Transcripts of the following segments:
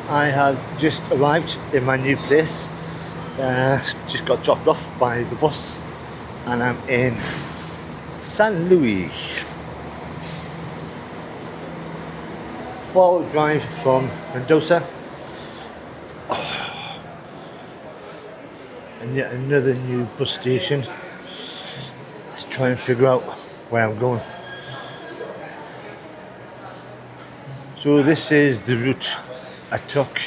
I have just arrived in my new place. Just got dropped off by the bus and I'm in San Luis. 4-hour drive from Mendoza. And yet another new bus station to try and figure out where I'm going. So this is the route I took.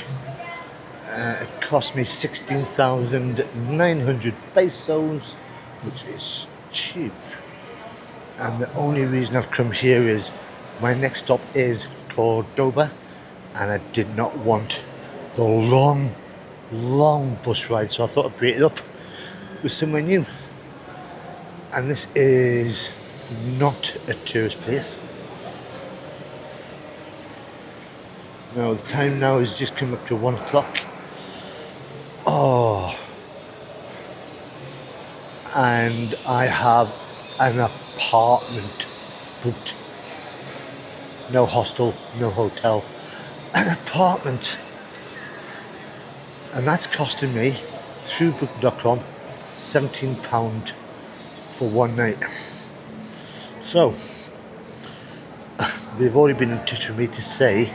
It cost me 16,900 pesos, which is cheap. And the only reason I've come here is my next stop is Córdoba, and I did not want the long bus ride, so I thought I'd break it up with somewhere new. And this is not a tourist place. Now the time now is just come up to 1 o'clock. Oh, and I have an apartment booked. No hostel, no hotel, an apartment. And that's costing me, through booking.com, £17 for one night. So, they've already been in touch with me to say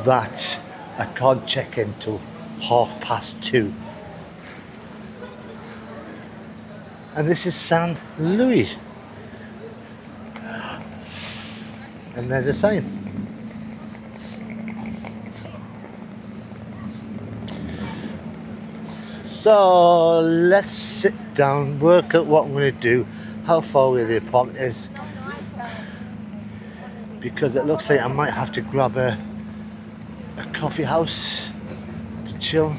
that I can't check in till 2:30. And this is San Luis. And there's a sign. So let's sit down, work out what I'm going to do, how far away the apartment is, because it looks like I might have to grab a coffee house to chill.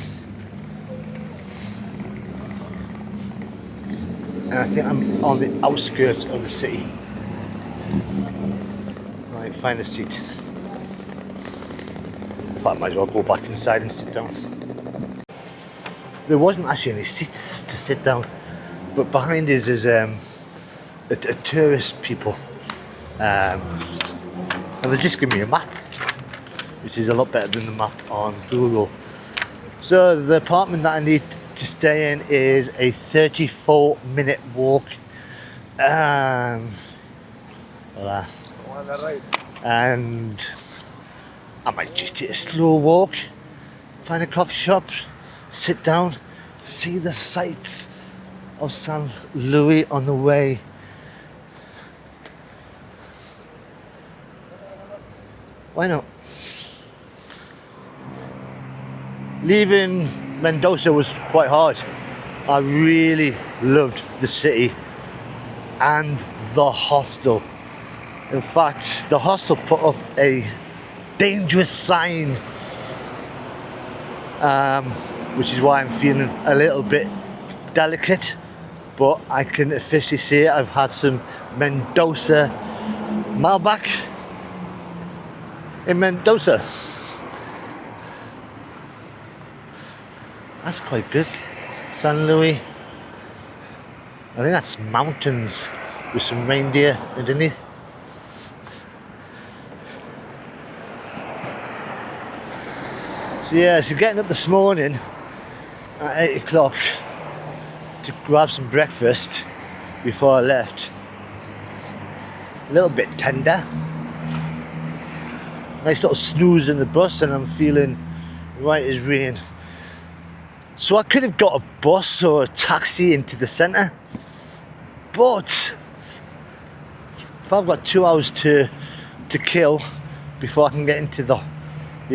And I think I'm on the outskirts of the city. Right, find a seat. In fact, I might as well go back inside and sit down. There wasn't actually any seats to sit down, but behind us is a tourist people, and they just give me a map, which is a lot better than the map on Google. So the apartment that I need to stay in is a 34-minute walk. And I might just take a slow walk, find a coffee shop, sit down, see the sights of San Luis on the way. Why not? Leaving Mendoza was quite hard. I really loved the city and the hostel. In fact, the hostel put up a dangerous sign, which is why I'm feeling a little bit delicate, but I can officially say I've had some Mendoza Malbec in Mendoza. That's quite good. San Luis. I think that's mountains with some reindeer underneath. So yeah, so getting up this morning at 8 o'clock to grab some breakfast before I left. A little bit tender. Nice little snooze in the bus, and I'm feeling right as rain. So I could have got a bus or a taxi into the centre, but if I've got 2 hours to kill before I can get into the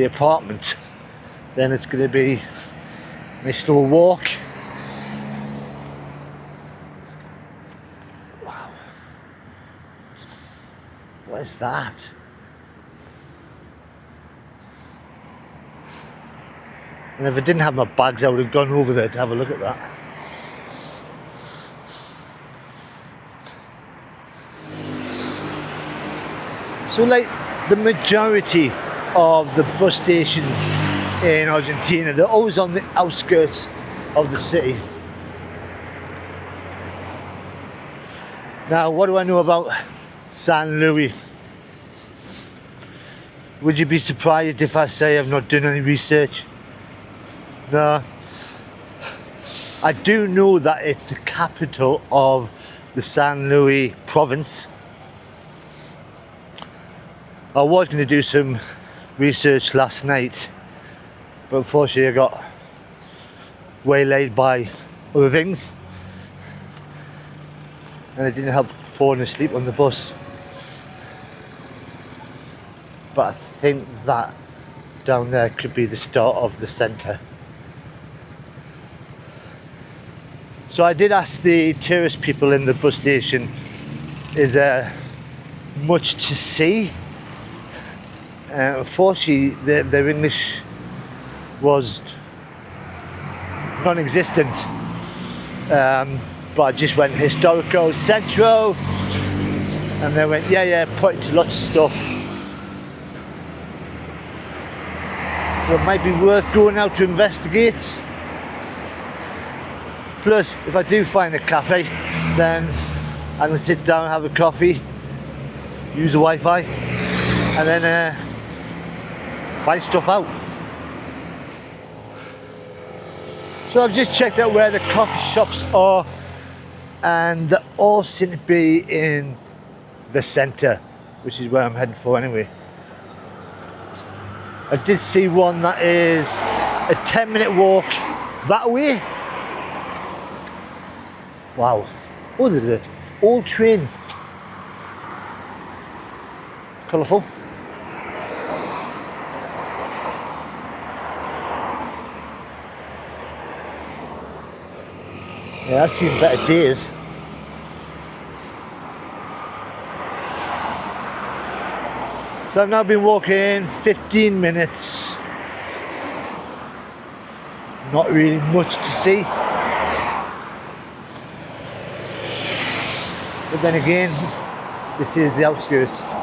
apartment, then it's going to be a nice little walk. Wow. What is that? And if I didn't have my bags, I would have gone over there to have a look at that. So like the majority of the bus stations in Argentina, they're always on the outskirts of the city. Now, what do I know about San Luis? Would you be surprised if I say I've not done any research? No. I do know that it's the capital of the San Luis province. I was going to do some research last night, but unfortunately I got waylaid by other things and it didn't help falling asleep on the bus. But I think that down there could be the start of the centre. So I did ask the tourist people in the bus station, is there much to see? Unfortunately, their English was non-existent. But I just went historical centro, and they went, yeah, pointing to lots of stuff. So it might be worth going out to investigate. Plus, if I do find a cafe, then I can sit down, have a coffee, use the Wi-Fi, and then find stuff out. So I've just checked out where the coffee shops are, and they all seem to be in the centre, which is where I'm heading for anyway. I did see one that is a 10-minute walk that way. Wow. Oh, there's an old train. Colourful. Yeah, I've seen better days. So I've now been walking 15 minutes. Not really much to see. But then again, this is the outskirts.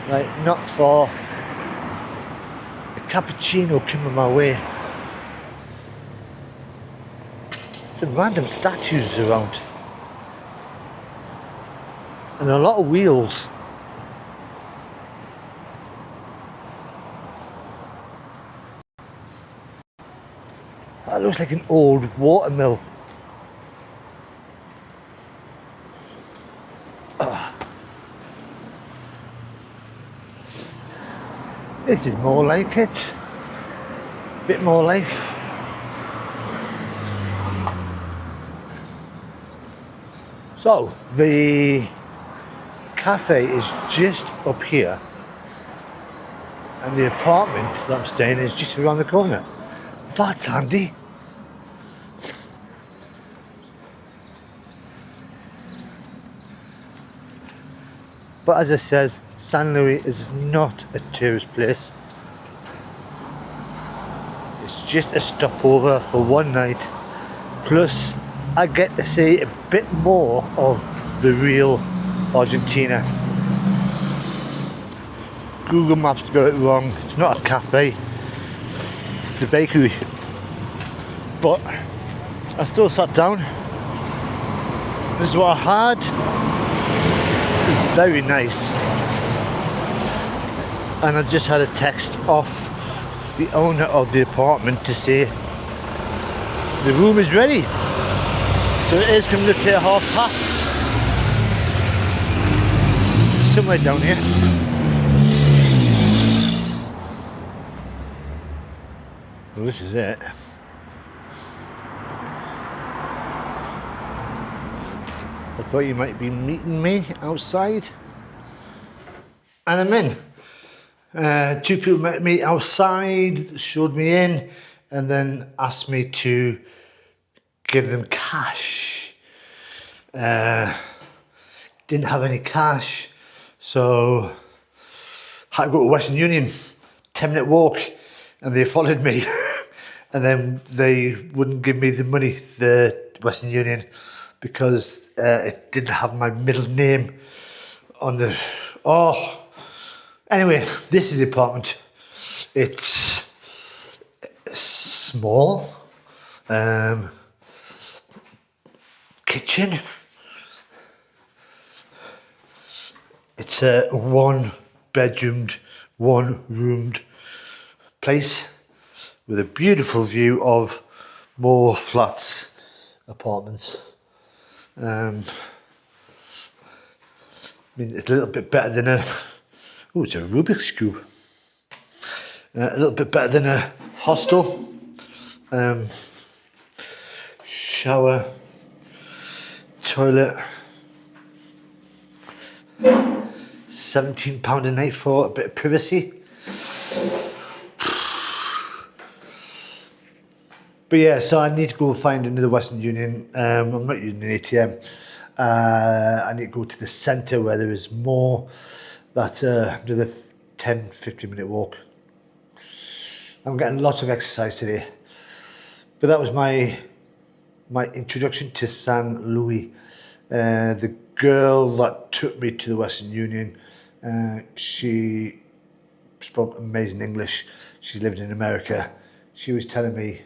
Right, not far. A cappuccino coming my way. Some random statues around. And a lot of wheels. That looks like an old watermill. This is more like it. Bit more life. So the cafe is just up here, and the apartment that I'm staying in is just around the corner. That's handy. But as I says, San Luis is not a tourist place. It's just a stopover for one night. Plus, I get to see a bit more of the real Argentina. Google Maps got it wrong. It's not a cafe. It's a bakery. But I still sat down. This is what I had. It's very nice. And I just had a text off the owner of the apartment to say the room is ready. So it is coming up to past. Somewhere down here. Well, this is it. I thought you might be meeting me outside. And I'm in. Two people met me outside, showed me in, and then asked me to give them cash. Didn't have any cash, so had to go to Western Union, 10-minute walk, and they followed me. And then they wouldn't give me the money, the Western Union, because it didn't have my middle name on the... Oh, anyway, this is the apartment. It's small. Kitchen. It's a one bedroomed, one roomed place with a beautiful view of more flats, apartments. I mean, it's a little bit better than a, oh, it's a Rubik's Cube. A little bit better than a hostel. Shower, toilet. £17 a night for a bit of privacy. But yeah, so I need to go find another Western Union. I'm not using an ATM. I need to go to the centre where there is more. That's another 10-15 minute walk. I'm getting lots of exercise today. But that was my introduction to San Luis. The girl that took me to the Western Union, she spoke amazing English. She's lived in America. She was telling me,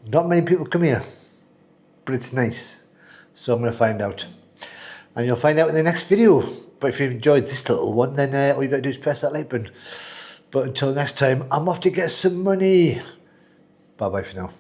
not many people come here, but it's nice. So I'm going to find out. And you'll find out in the next video. But if you've enjoyed this little one, then all you got to do is press that like button. But until next time, I'm off to get some money. Bye bye for now.